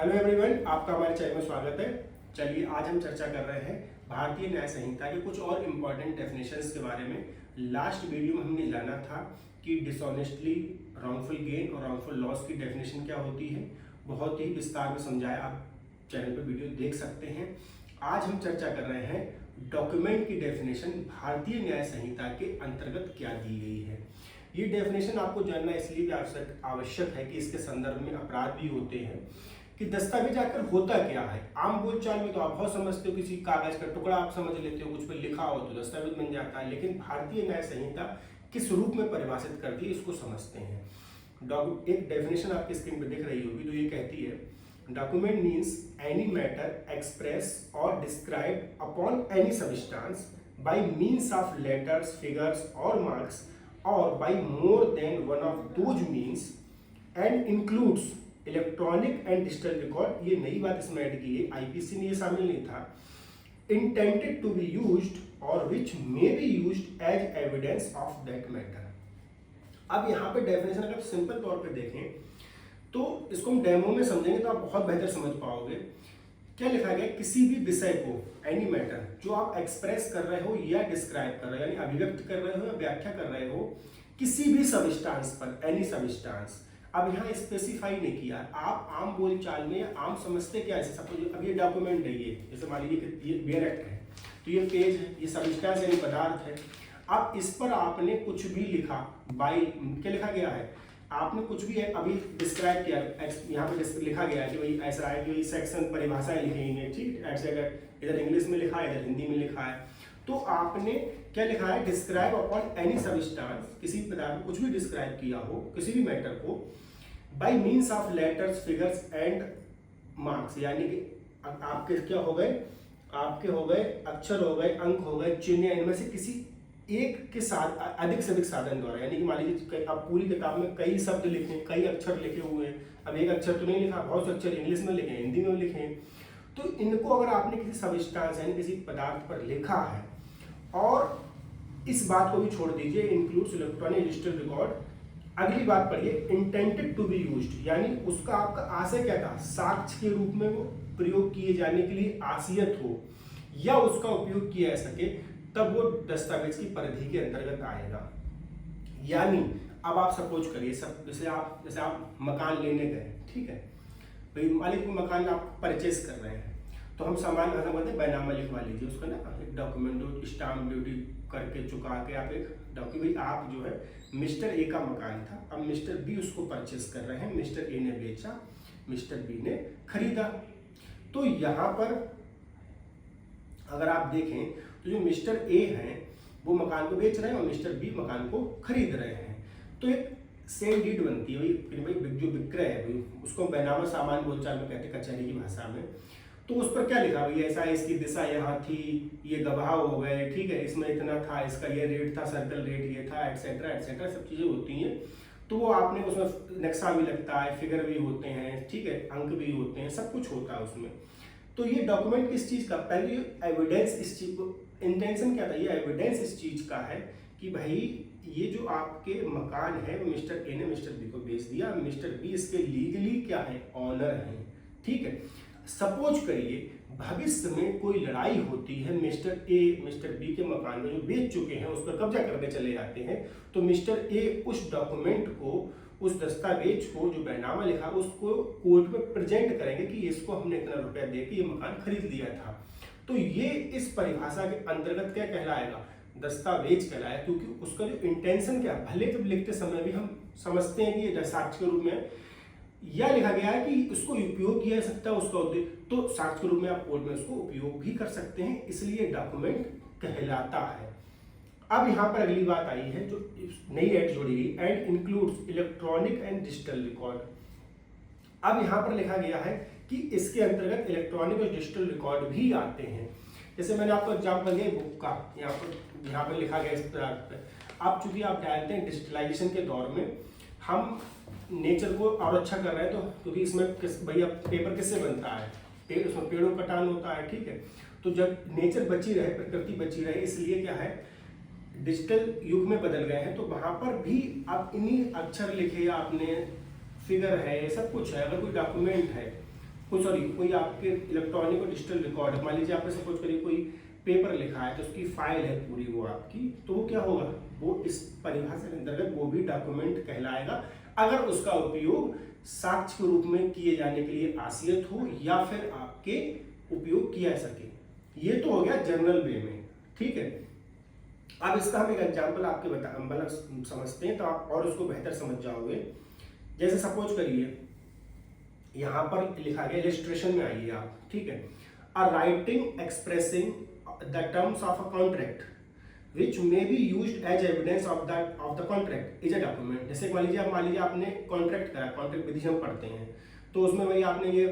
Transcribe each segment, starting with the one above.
Hello everyone, आपका हमारे channel में स्वागत है। चलिए आज हम चर्चा कर रहे हैं भारतीय न्याय संहिता के कुछ और इम्पोर्टेंट डेफिनेशंस के बारे में। लास्ट वीडियो में हमने जाना था कि डिसऑनेस्टली, रॉन्गफुल गेन और रॉन्गफुल लॉस की डेफिनेशन क्या होती है। बहुत ही विस्तार में समझाया, आप चैनल पर वीडियो देख सकते हैं। आज हम चर्चा कर रहे हैं डॉक्यूमेंट की डेफिनेशन भारतीय न्याय संहिता के अंतर्गत क्या दी गई है। ये डेफिनेशन आपको जानना इसलिए भी आवश्यक है कि इसके संदर्भ में अपराध भी होते हैं कि दस्तावेज आकर होता क्या है। आम बोलचाल में तो आप बहुत समझते हो, किसी कागज का टुकड़ा आप समझ लेते हो, कुछ पर लिखा हो तो दस्तावेज बन जाता है। लेकिन भारतीय न्याय संहिता किस रूप में परिभाषित करती है, इसको समझते हैं। एक डेफिनेशन आपकी स्क्रीन पर दिख रही होगी, तो ये कहती है document means any matter express और describe upon any substance by means of letters, figures और मार्क्स और by more than one of those means and includes electronic and digital record. ये नई बात इसमें ऐड की है, आईपीसी में ये शामिल नहीं था। इंटेंडेड टू बी यूज्ड और which may be used as evidence of that matter. अब यहाँ पे डेफिनेशन अगर सिंपल तौर पे देखें तो इसको हम डेमो में समझेंगे तो आप बहुत बेहतर समझ पाओगे। क्या लिखा गया, किसी भी विषय को, एनी मैटर, जो आप एक्सप्रेस कर रहे हो या डिस्क्राइब कर रहे हो, यानी अभिव्यक्त कर रहे हो या व्याख्या कर रहे हो किसी भी सबस्टांस पर, एनी सबस्टांस। अब यहाँ स्पेसिफाई नहीं किया। आप आम बोलचाल में आम समझते क्या है, सपोज अब ये डॉक्यूमेंट है, ये जैसे मान लीजिए कि ये वेयर एक्ट है, तो ये पेज है, ये सबस्टांस यानी पदार्थ है। अब इस पर आपने कुछ भी लिखा, बाई क्या लिखा गया है, आपने कुछ भी अभी डिस्क्राइब किया, यहाँ पे लिखा गया है कि भाई ऐसा है कि सेक्शन परिभाषाएं लिखी हैं, ठीक, ऐसे अगर इधर इंग्लिश में लिखा है, इधर हिंदी में लिखा है, तो आपने क्या लिखा है, डिस्क्राइब अपॉन एनी सबस्टांस, किसी पदार्थ को कुछ भी डिस्क्राइब किया हो, किसी भी मैटर को, by means of letters, figures and marks, यानी कि आपके क्या हो गए, आपके हो गए अक्षर, हो गए अंक, हो गए चिन्ह, इनमें से किसी एक के साथ अधिक से अधिक साधन द्वारा। यानी कि मान लीजिए आप पूरी किताब में कई शब्द लिखे, कई अक्षर लिखे हुए हैं, अब एक अक्षर तो नहीं लिखा, बहुत से अक्षर इंग्लिश में लिखे, हिंदी में लिखे, तो इनको अगर आपने किसी सबस्टांस यानी किसी पदार्थ पर लिखा है, और इस बात को भी छोड़ दीजिए, इंक्लूड्स इलेक्ट्रॉनिक डिजिटल रिकॉर्ड। अगली बात पढ़िए, इंटेंडेड टू बी यूज्ड, यानी उसका आपका आशय क्या था, साक्ष्य के रूप में वो प्रयोग किए जाने के लिए आसियत हो, या उसका उपयोग किया जा सके, तब वो दस्तावेज की परिधि के अंतर्गत आएगा। यानी अब आप सपोज करिए, सब जैसे आप मकान लेने गए, ठीक है भाई, मालिक को मकान आप परचेस कर रहे हैं, तो हम सामान घर बोलते हैं बैनामा लिखवा लीजिए उसका ना, एक डॉक्यूमेंट स्टाम्प ड्यूटी करके चुका के आप एक डॉक्यूमेंट, आप जो है मिस्टर ए का मकान था, अब मिस्टर बी उसको परचेस कर रहे हैं, मिस्टर ए ने बेचा, मिस्टर बी ने खरीदा। तो यहाँ पर अगर आप देखें तो जो मिस्टर ए हैं वो मकान को बेच रहे हैं और मिस्टर बी मकान को खरीद रहे हैं, तो एक सेल डीड बनती है। भाई जो विक्रय है उसको बैनामा सामान बोलचाल में कहते हैं कचहरी की भाषा में। तो उस पर क्या लिखा, भाई ऐसा, इसकी दिशा यहाँ थी, ये गवाह हो गए, ठीक है, इसमें इतना था, इसका ये रेट था, सर्कल रेट ये था, एटसेट्रा एटसेट्रा, सब चीज़ें होती हैं। तो वो आपने उसमें नक्शा भी लगता है, फिगर भी होते हैं, ठीक है, अंक भी होते हैं, सब कुछ होता है उसमें। तो ये डॉक्यूमेंट किस चीज़ का, पहले एविडेंस, इस चीज़ को इंटेंशन क्या था, ये एविडेंस इस चीज़ का है कि भाई ये जो आपके मकान है वो मिस्टर ए ने मिस्टर बी को बेच दिया, मिस्टर बी इसके लीगली क्या है, ऑनर हैं, ठीक है। सपोज करिए भविष्य में कोई लड़ाई होती है, मिस्टर ए मिस्टर बी के मकान में जो बेच चुके हैं उस पर कब्जा करने चले जाते हैं, तो मिस्टर ए उस डॉक्यूमेंट को, उस दस्तावेज को जो बैनामा लिखा उसको कोर्ट में प्रेजेंट करेंगे कि इसको हमने इतना रुपया दे के ये मकान खरीद लिया था। तो ये इस परिभाषा के अंतर्गत क्या कहलाएगा, दस्तावेज कहलाएगा, क्योंकि उसका जो इंटेंशन क्या, भले जब लिखते समय भी हम समझते हैं कि ये साक्ष्य के रूप में यह लिखा गया है कि उसको उपयोग किया जा सकता है, उसका उद्देश्य, तो साक्ष्य के रूप में आप कोर्ट में उसको उपयोग भी कर सकते हैं, इसलिए डॉक्यूमेंट कहलाता है। अब यहाँ पर अगली बात आई है जो नई ऐड जोड़ी गई, and includes electronic and digital record. अब यहाँ पर लिखा गया है कि इसके अंतर्गत इलेक्ट्रॉनिक और डिजिटल रिकॉर्ड भी आते हैं। जैसे मैंने आपको एग्जाम्पल दिया बुक का, यहाँ पर लिखा गया इस पर। अब चूंकि आप डालते हैं डिजिटलाइजेशन के दौर में, हम नेचर को और अच्छा कर रहे हैं, तो क्योंकि इसमें भैया पेपर किससे बनता है, उसमें पेड़ों का कटान होता है, ठीक है। तो जब नेचर बची रहे, प्रकृति बची रहे, इसलिए क्या है, डिजिटल युग में बदल गए हैं, तो वहाँ पर भी आप इन्हीं अक्षर लिखे, आपने फिगर है, सब कुछ है, अगर कोई डॉक्यूमेंट है कोई आपके इलेक्ट्रॉनिक और डिजिटल रिकॉर्ड, मान लीजिए आपने सपोज करिए कोई पेपर लिखा है तो उसकी फाइल है पूरी वो आपकी, तो वो क्या होगा, वो इस परिभाषा के अंतर्गत वो भी डॉक्यूमेंट कहलाएगा अगर उसका उपयोग साक्ष्य के रूप में किए जाने के लिए आसियत हो या फिर आपके उपयोग किया जा सके। ये तो हो गया जनरल वे में, ठीक है। अब इसका हम एक एग्जाम्पल आपके मतलब समझते हैं तो आप और उसको बेहतर समझ जाओगे। जैसे सपोज करिए यहाँ पर लिखा गया, इलस्ट्रेशन में आइए आप, ठीक है, a writing expressing the terms of a contract which may be used as evidence of the contract is a document। जैसे मान लीजिए आपने कॉन्ट्रैक्ट करा, कॉन्ट्रैक्ट विधि हम पढ़ते हैं तो उसमें वही आपने ये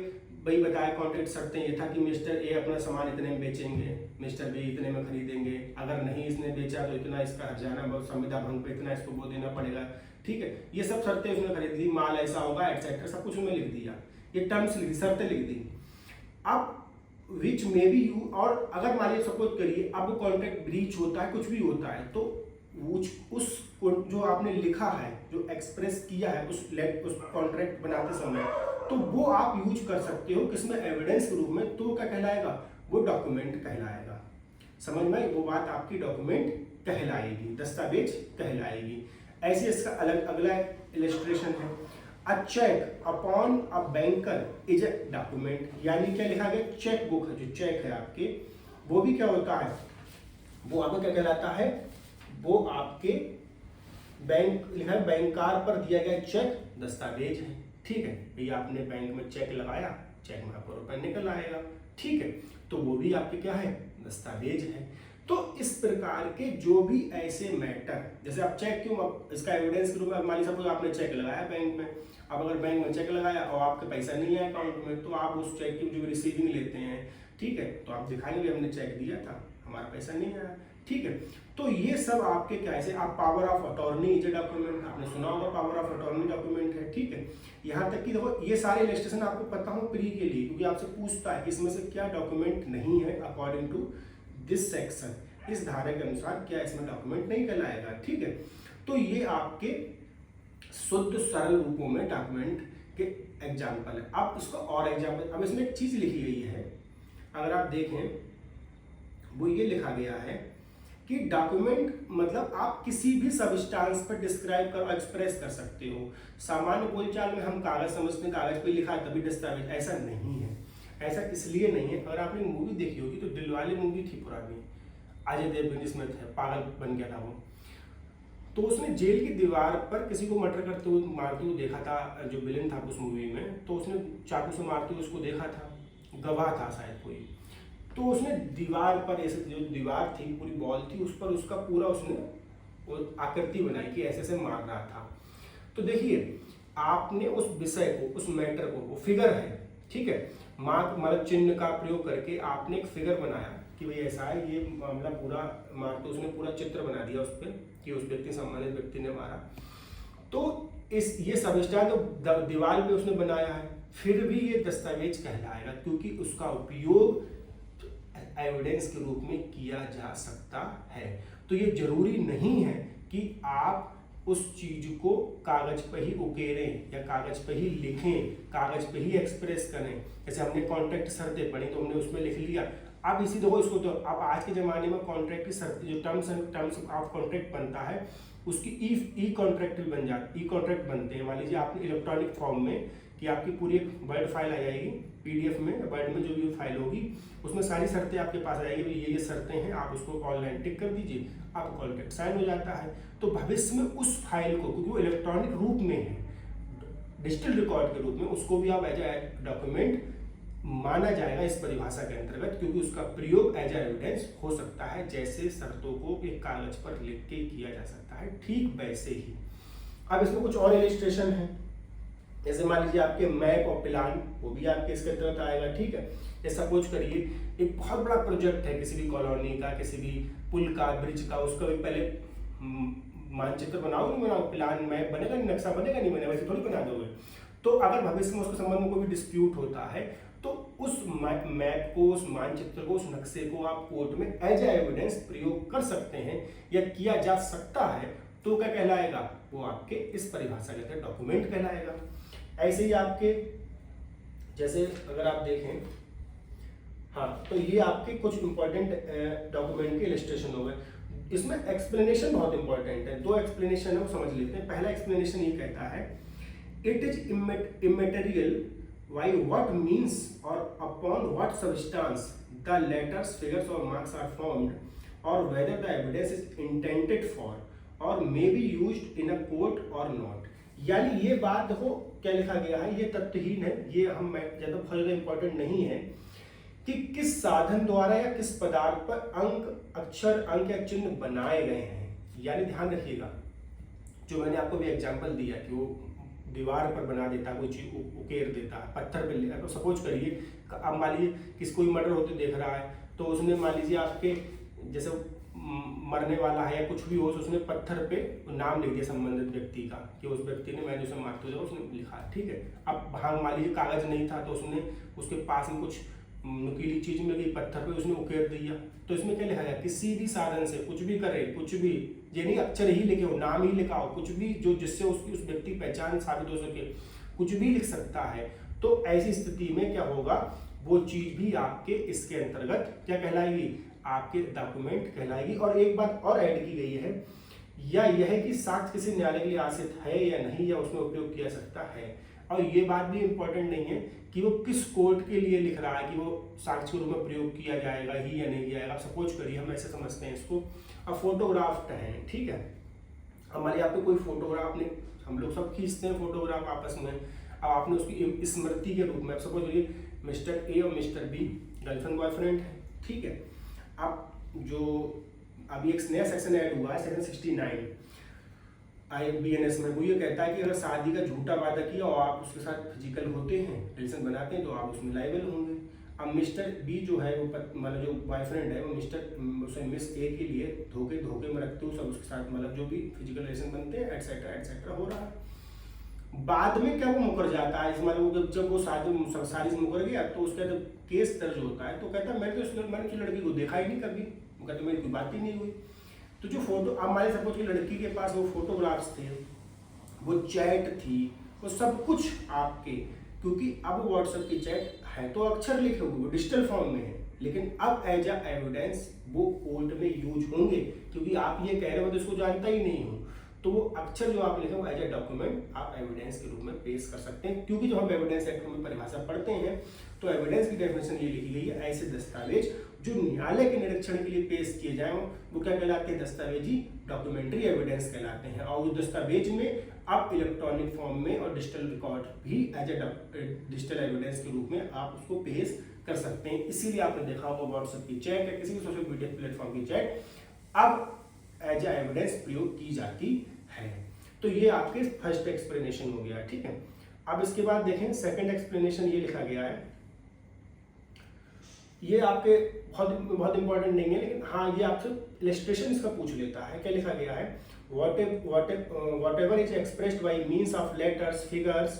वही बताया, कॉन्ट्रैक्ट शर्तें ये था कि मिस्टर ए अपना सामान इतने में बेचेंगे, मिस्टर बी इतने में खरीदेंगे, अगर नहीं इसने बेचा तो इतना इसका हर्जाना संविदा भंग पे इतना इसको वो देना पड़ेगा, ठीक है। ये सब शर्तें उसने खरीद ली, माल ऐसा होगा एटसेट्रा, सब कुछ उसमें लिख दिया, ये टर्म्स लिख दी, शर्तें लिख दी। अब विच मे बी यू, और अगर मान लीजिए सपोज करिए अब कॉन्ट्रैक्ट ब्रीच होता है, कुछ भी होता है, तो उस जो आपने लिखा है, जो एक्सप्रेस किया है उस कॉन्ट्रैक्ट बनाते समय, तो वो आप यूज कर सकते हो किसमें, एविडेंस के रूप में, तो क्या कहलाएगा, वो डॉक्यूमेंट कहलाएगा। समझ में, वो बात आपकी डॉक्यूमेंट कहलाएगी, दस्तावेज कहलाएगी। ऐसे इसका अगला इलस्ट्रेशन है, a cheque upon a banker is a document. यानी क्या लिखा गया, चेक बुक है, जो चेक है आपके, वो भी क्या होता है, वो आपका क्या कहलाता है, वो आपके बैंक लिखा है बैंकार पर दिया गया चेक दस्तावेज है, ठीक है। भैया आपने बैंक में चेक लगाया, चेक में आपको रुपए निकल आएगा, ठीक है, तो वो भी आपके क्या है, दस्तावेज है। तो इस प्रकार के जो भी ऐसे मैटर, जैसे आप चेक क्यों, अब इसका एविडेंस के रूप में मान लीजिए सपोज आपने चेक लगाया बैंक में, अब अगर बैंक में चेक लगाया और आपके पैसा नहीं आया अकाउंट में, तो आप उस चेक की जो रिसीविंग लेते हैं, ठीक है, तो आप दिखाएंगे हमने चेक दिया था, हमारा पैसा नहीं आया, ठीक है। तो ये सब आपके क्या ऐसे, आप power of attorney is a document, आपने सुना होगा पावर ऑफ अटॉर्नी डॉक्यूमेंट है, ठीक है। यहाँ तक कि देखो ये सारे इलस्ट्रेशन आपको पता हो प्री के लिए, क्योंकि आपसे पूछता है इसमें से क्या डॉक्यूमेंट नहीं है अकॉर्डिंग टू दिस सेक्शन, इस धारा के अनुसार क्या इसमें डॉक्यूमेंट नहीं कहलाएगा, ठीक है। तो ये आपके शुद्ध सरल रूपों में डॉक्यूमेंट के एग्जाम्पल है। अब इसको और एग्जाम्पल, अब इसमें एक चीज लिखी गई है, अगर आप देखें वो ये लिखा गया है कि डॉक्यूमेंट मतलब आप किसी भी सब्सटेंस पर डिस्क्राइब कर एक्सप्रेस कर सकते हो। सामान्य बोलचाल में हम कागज समझते हैं, कागज पे लिखा है तभी दस्तावेज, ऐसा नहीं है। ऐसा इसलिए नहीं है, अगर आपने मूवी देखी होगी तो दिलवाले मूवी थी पुरानी, अजय देवगन जिसमें थे, पागल बन गया था वो, तो उसने जेल की दीवार पर किसी को मर्डर करते हुए मारते हुए देखा था, जो विलेन था उस मूवी में, तो उसने चाकू से मारते हुए उसको देखा था, गवाह था शायद कोई, तो उसने दीवार पर ऐसे जो दीवार थी पूरी बॉल थी उस पर उसका पूरा उसने वो आकृति बनाई कि ऐसे से मार रहा था। तो देखिए आपने उस विषय को, उस मैटर को, वो फिगर है, ठीक है, मार्क मतलब चिन्ह का प्रयोग करके आपने एक फिगर बनाया कि भाई ऐसा है, ये मामला पूरा मार, तो उसने पूरा चित्र बना दिया उस पर कि उस व्यक्ति, सम्मानित व्यक्ति ने मारा। तो ये सब्सटेंस तो दीवार पे उसने बनाया है, फिर भी ये दस्तावेज कहलाएगा क्योंकि उसका उपयोग एविडेंस के रूप में किया जा सकता है। तो ये जरूरी नहीं है कि आप उस चीज को कागज पर ही उकेरें या कागज पर ही लिखें, कागज पर ही एक्सप्रेस करें। जैसे हमने कॉन्ट्रैक्ट शर्तें पढ़ी तो हमने उसमें लिख लिया, अब इसी देखो इसको, तो अब आज के ज़माने में कॉन्ट्रैक्ट की शर्त, जो टर्म्स ऑफ कॉन्ट्रैक्ट बनता है उसकी ई कॉन्ट्रैक्ट भी बन जाती, ई कॉन्ट्रैक्ट बनते हैं। मान लीजिए आपने इलेक्ट्रॉनिक फॉर्म में कि आपकी पूरी एक वर्ड फाइल आ जाएगी, पीडीएफ में, वर्ड में जो भी फाइल होगी उसमें सारी शर्तें आपके पास आ जाएगी, ये शर्तें हैं, आप उसको ऑनलाइन टिक कर दीजिए, आपका कॉन्ट्रैक्ट साइन हो जाता है। तो भविष्य में उस फाइल को, क्योंकि वो इलेक्ट्रॉनिक रूप में है, डिजिटल रिकॉर्ड के रूप में, उसको भी आप एज ए डॉक्यूमेंट माना जाएगा इस परिभाषा के अंतर्गत, क्योंकि उसका प्रयोग एज एविडेंस हो सकता है। जैसे शर्तों को एक कागज पर लिख के किया जा सकता है, ठीक वैसे ही। अब इसमें कुछ और इलस्ट्रेशन है, जैसे मान लीजिए आपके मैप और प्लान, वो भी आपके इसके अंतर्गत आएगा, ठीक है। जैसे सपोज करिए एक बहुत बड़ा प्रोजेक्ट है किसी भी कॉलोनी का, किसी भी पुल का, ब्रिज का, उसका भी पहले मानचित्र बनाओ, नहीं बनाओ, प्लान मैप बनेगा, नक्शा बनेगा, नहीं बनेगा, वैसे थोड़ी बना दोगे। तो अगर भविष्य में उसके संबंध में कोई भी डिस्प्यूट होता है तो उस मैप को, उस मानचित्र को, उस नक्शे को आप कोर्ट में एज एविडेंस प्रयोग कर सकते हैं या किया जा सकता है, तो क्या कहलाएगा, वो आपके इस परिभाषा के तहत डॉक्यूमेंट कहलाएगा। ऐसे ही आपके जैसे अगर आप देखें, हाँ, तो ये आपके कुछ इंपॉर्टेंट डॉक्यूमेंट के इलस्ट्रेशन हो गए। इसमें एक्सप्लेनेशन बहुत इंपॉर्टेंट है, दो एक्सप्लेनेशन है वो समझ लेते हैं। पहला एक्सप्लेनेशन ये कहता है, it is immaterial by what means और upon what substance the letters figures और मार्क्स आर फॉर्म्ड और whether the evidence is intended for और may be used in a court और नॉट। यानी ये बात देखो क्या लिखा गया है, ये तथ्यहीन है, ये हम ज्यादा बहुत ज्यादा इंपॉर्टेंट नहीं है कि किस साधन द्वारा या किस पदार्थ पर अंक अक्षर अंक या चिन्ह बनाए गए हैं। यानी ध्यान रखिएगा, जो मैंने आपको भी एग्जांपल दिया कि वो दीवार पर बना देता, कोई चीज उकेर देता, पत्थर पर, तो सपोज करिए अब मान लीजिए किसी कोई मर्डर होते देख रहा है, तो उसने मान लीजिए आपके जैसे मरने वाला है या कुछ भी हो, उसने पत्थर पे नाम लिख दिया संबंधित व्यक्ति का कि उस व्यक्ति ने, मैंने उसे मारते हुए उसने लिखा, ठीक है। अब हाँ मान लीजिए कागज नहीं था, तो उसने उसके पास में कुछ नुकीली चीज मिल गई, पत्थर पे उसने उकेर दिया। तो इसमें क्या लिखा गया, किसी भी साधन से कुछ भी करे, कुछ भी, ये नहीं अक्षर ही लिखे हो, नाम ही लिखा हो, कुछ भी जो जिससे उसकी उस व्यक्ति पहचान साबित हो सके, कुछ भी लिख सकता है। तो ऐसी स्थिति में क्या होगा, वो चीज भी आपके इसके अंतर्गत क्या कहलाएगी, आपके डॉक्यूमेंट कहलाएगी। और एक बात और ऐड की गई है, या यह है कि साक्ष्य किसी न्यायालय के लिए आश्रित है या नहीं, या उसमें उपयोग किया सकता है। और ये बात भी इंपॉर्टेंट नहीं है कि वो किस कोर्ट के लिए लिख रहा है कि वो साक्ष्य के रूप में प्रयोग किया जाएगा ही या नहीं किया जाएगा। सपोज करिए हम ऐसे समझते हैं इसको, अब फोटोग्राफ है, ठीक है, हमारे यहाँ पे कोई फोटोग्राफ ने, हम लोग सब खींचते हैं फोटोग्राफ आपस में, अब आपने उसकी स्मृति के रूप में, सपोज करिए मिस्टर ए और मिस्टर बी गर्लफ्रेंड बॉयफ्रेंड है, ठीक है। अब जो अभी एक नया सेक्शन ऐड हुआ है, सेक्शन 69 IBNS में, वो ये कहता है कि अगर शादी का झूठा वादा किया और आप उसके साथ फिजिकल होते हैं, रिलेशन बनाते हैं, तो आप उसमें लायबल होंगे। अब मिस्टर बी जो है वो मतलब जो बॉयफ्रेंड है वो उसे मिस ए के लिए धोखे में रखते हो, सब उसके साथ मतलब जो भी फिजिकल रिलेशन बनते हैं एटसेट्रा एटसेट्रा हो रहा है। बाद में क्या वो मुकर जाता है, मतलब जब वो शादी से मुकर गया तो उसका जब केस दर्ज होता है तो कहता है मैंने तो लड़की को देखा ही नहीं कभी, वो कहते मेरी कोई बात ही नहीं हुई। तो जो फोटो, अब मान सपोज की लड़की के पास वो फोटोग्राफ्स थे, वो चैट थी, वो सब कुछ आपके, क्योंकि अब व्हाट्सएप की चैट है तो अक्षर लिखे हुए, वो डिजिटल फॉर्म में है, लेकिन अब एज अ एविडेंस वो कोर्ट में यूज होंगे, क्योंकि आप ये कह रहे हो तो इसको जानता ही नहीं हो, तो वो अक्षर जो आप लिखे वो एज अ डॉक्यूमेंट आप एविडेंस के रूप में पेश कर सकते हैं। क्योंकि जो हम एविडेंस एक्ट में परिभाषा पढ़ते हैं तो एविडेंस की डेफिनेशन ये लिखी गई है, ऐसे दस्तावेज जो न्यायालय के निरीक्षण के लिए पेश किए जाए वो क्या कहलाते हैं, दस्तावेजी डॉक्यूमेंट्री एविडेंस कहलाते हैं। और उस दस्तावेज में आप इलेक्ट्रॉनिक फॉर्म में और डिजिटल रिकॉर्ड भी एज ए डिजिटल एविडेंस के रूप में आप उसको पेश कर सकते हैं। इसीलिए आपने देखा होगा व्हाट्सएप की चैट या किसी भी सोशल मीडिया प्लेटफॉर्म की चैट अब एज ए एविडेंस प्रयोग की जाती है। तो ये आपके फर्स्ट एक्सप्लेनेशन हो गया, ठीक है। अब इसके बाद देखें सेकंड एक्सप्लेनेशन ये लिखा गया है, ये आपके बहुत इंपॉर्टेंट नहीं है, लेकिन हाँ ये आपसे इलस्ट्रेशन इसका पूछ लेता है। क्या लिखा गया है, whatever is expressed by means of letters, figures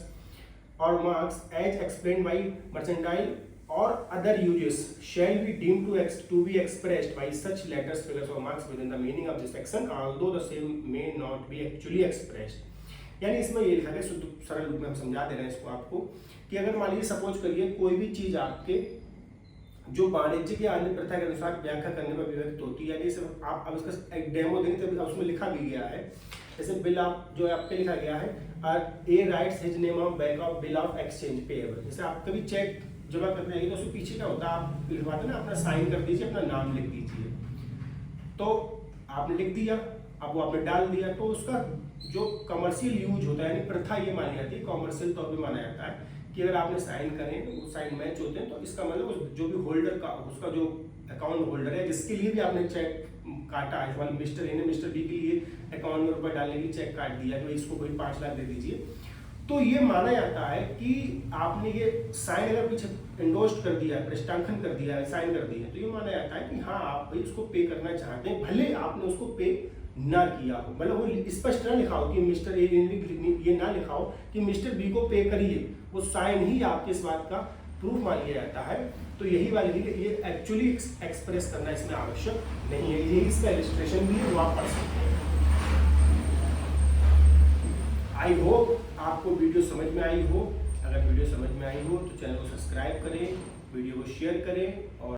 or marks as explained by mercantile or other uses shall be deemed to be expressed by such letters, figures or marks within the meaning of this section, although the same may not be actually expressed। यानी इसमें ये लिखा गया, सरल रूप में हम समझा दे रहे हैं इसको आपको, कि अगर मान लीजिए सपोज करिए कोई भी चीज आपके जो वाणिज्य की आंतरिक प्रथा के अनुसार व्याख्या करने पर विभक्त होती है, यानी सिर्फ आप अब इसका एक डेमो देंगे तो उसमें लिखा भी गया है। जैसे बिल आप जो आपके लिखा गया है, A writes his name on back of bill of exchange payable. जैसे आप कभी चेक जमा करने आएंगे तो उसके पीछे क्या होता है, आप लिखवाते ना अपना साइन कर दीजिए, अपना नाम लिख दीजिए। तो आपने लिख दिया, अब वो आपने डाल दिया, तो उसका जो कमर्शियल यूज होता है, यानी प्रथा ये मानी जाती है, कॉमर्शियल तौर पर माना जाता है कि अगर आपने साइन करें तो वो साइन मैच होते हैं, तो इसका मतलब जो भी होल्डर का, उसका जो अकाउंट होल्डर है जिसके लिए भी आपने चेक काटा है, मान मिस्टर ए ने मिस्टर बी के लिए अकाउंट में रुपए डालने के लिए चेक काट दिया कि इसको कोई 5 लाख दे दीजिए, तो ये माना जाता है कि आपने ये साइन अगर पीछे एंडोर्स्ड कर दिया है, प्रष्टांकन कर दिया है, साइन कर दिया है, तो ये माना जाता है कि हाँ आप भाई उसको पे करना चाहते हैं, भले आपने उसको पे ना किया हो, मतलब वो स्पष्ट ना लिखा हो कि मिस्टर ए, ये ना लिखा हो कि मिस्टर बी को पे करिए, वो साइन ही आपके इस बात का प्रूफ मान लिया जाता है। तो यही वाली ये एक्चुअली एक्सप्रेस करना इसमें आवश्यक नहीं है, यही इसका इलस्ट्रेशन भी है, वो आप पढ़ सकते हैं। आई होप आपको वीडियो समझ में आई हो। अगर वीडियो समझ में आई हो तो चैनल को सब्सक्राइब करें, वीडियो को शेयर करें और